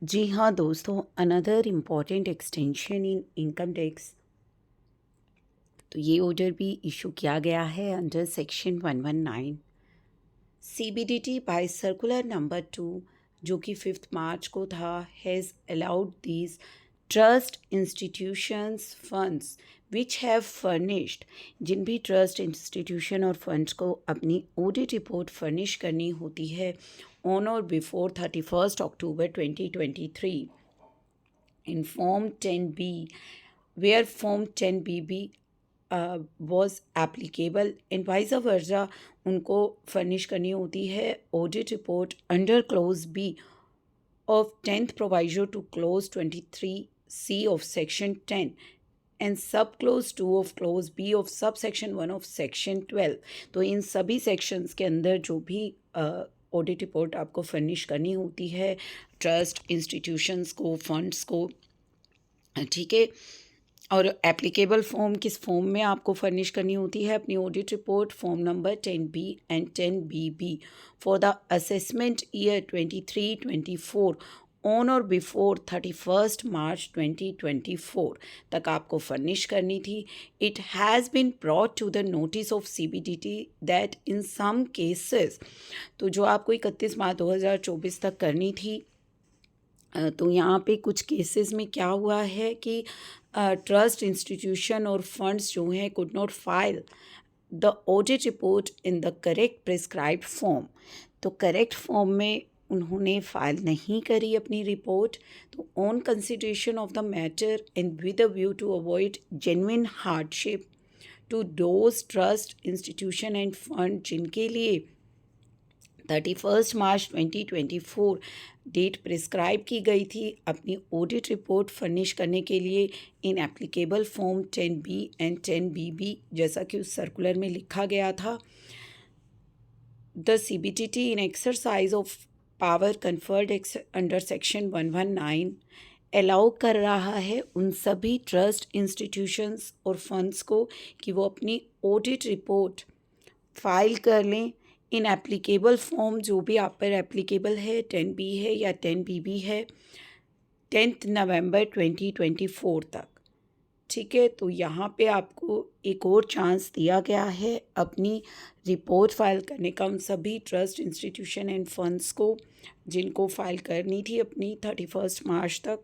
जी हाँ दोस्तों, another important extension in income tax. तो ये ऑर्डर भी इशू किया गया है under section 119 CBDT by circular number 2 जो कि 5 मार्च को था, has allowed these trust institutions funds which have furnished. जिन भी ट्रस्ट इंस्टीट्यूशन और फंड्स को अपनी ऑडिट रिपोर्ट फर्निश करनी होती है on or before 31 October 2023 in Form 10B, where Form 10BB was applicable and vice versa, उनको फर्निश करनी होती है audit report under clause B of 10th proviso to clause 23C of section 10 and sub clause 2 of clause B of subsection 1 of section 12। तो इन सभी sections के अंदर जो भी ऑडिट रिपोर्ट आपको फर्निश करनी होती है ट्रस्ट इंस्टीट्यूशंस को, फंड्स को, ठीक है। और एप्लीकेबल फॉर्म किस फॉर्म में आपको फर्निश करनी होती है अपनी audit report? Form number 10B and 10BB for the assessment year 23-24 on or before 31 March 2024 तक आपको फर्निश करनी थी। It has been brought to the notice of CBDT that in some cases, तो जो आपको 31 मार्च 2024 तक करनी थी, तो यहाँ पे कुछ केसेस में क्या हुआ है कि ट्रस्ट इंस्टीट्यूशन और फंड्स जो हैं could not file the audit report in the correct prescribed form. तो करेक्ट फॉर्म में उन्होंने फाइल नहीं करी अपनी रिपोर्ट। तो on consideration of the matter and with a view to avoid genuine hardship to those trust institution and fund जिनके लिए 31 March 2024 date prescribe की गई थी अपनी ऑडिट रिपोर्ट फर्निश करने के लिए इन applicable form 10B and 10BB, जैसा कि उस सर्कुलर में लिखा गया था। The CBDT in exercise of power conferred under section 119 allow कर रहा है उन सभी ट्रस्ट इंस्टीट्यूशंस और फंड्स को कि वो अपनी ऑडिट रिपोर्ट फाइल कर लें इन एप्लीकेबल फॉर्म जो भी आप पर एप्लीकेबल है, 10B है या 10BB है, 10 नवंबर 2024 तक। ठीक है, तो यहाँ पे आपको एक और चांस दिया गया है अपनी रिपोर्ट फाइल करने का उन सभी ट्रस्ट इंस्टीट्यूशन एंड फंड्स को जिनको फाइल करनी थी अपनी 31 मार्च तक।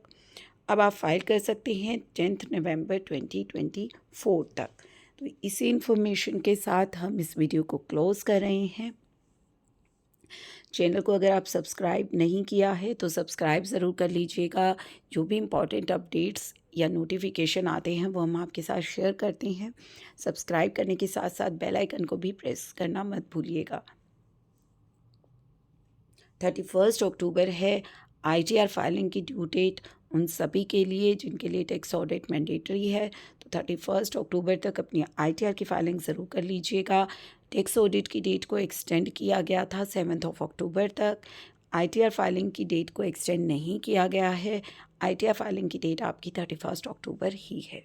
अब आप फाइल कर सकते हैं 10 नवंबर 2024 तक। तो इसी इन्फॉर्मेशन के साथ हम इस वीडियो को क्लोज़ कर रहे हैं। चैनल को अगर आप सब्सक्राइब नहीं किया है तो सब्सक्राइब ज़रूर कर लीजिएगा। जो भी इम्पॉर्टेंट अपडेट्स या नोटिफिकेशन आते हैं वो हम आपके साथ शेयर करते हैं। सब्सक्राइब करने के साथ साथ बेल आइकन को भी प्रेस करना मत भूलिएगा। 31 अक्टूबर है ITR फाइलिंग की ड्यू डेट उन सभी के लिए जिनके लिए टैक्स ऑडिट मैंडेटरी है। तो 31 अक्टूबर तक अपनी ITR की फाइलिंग ज़रूर कर लीजिएगा। टैक्स ऑडिट की डेट को एक्सटेंड किया गया था 7 अक्टूबर तक। ITR फाइलिंग की डेट को एक्सटेंड नहीं किया गया है। ITR फाइलिंग की डेट आपकी 31 अक्टूबर ही है।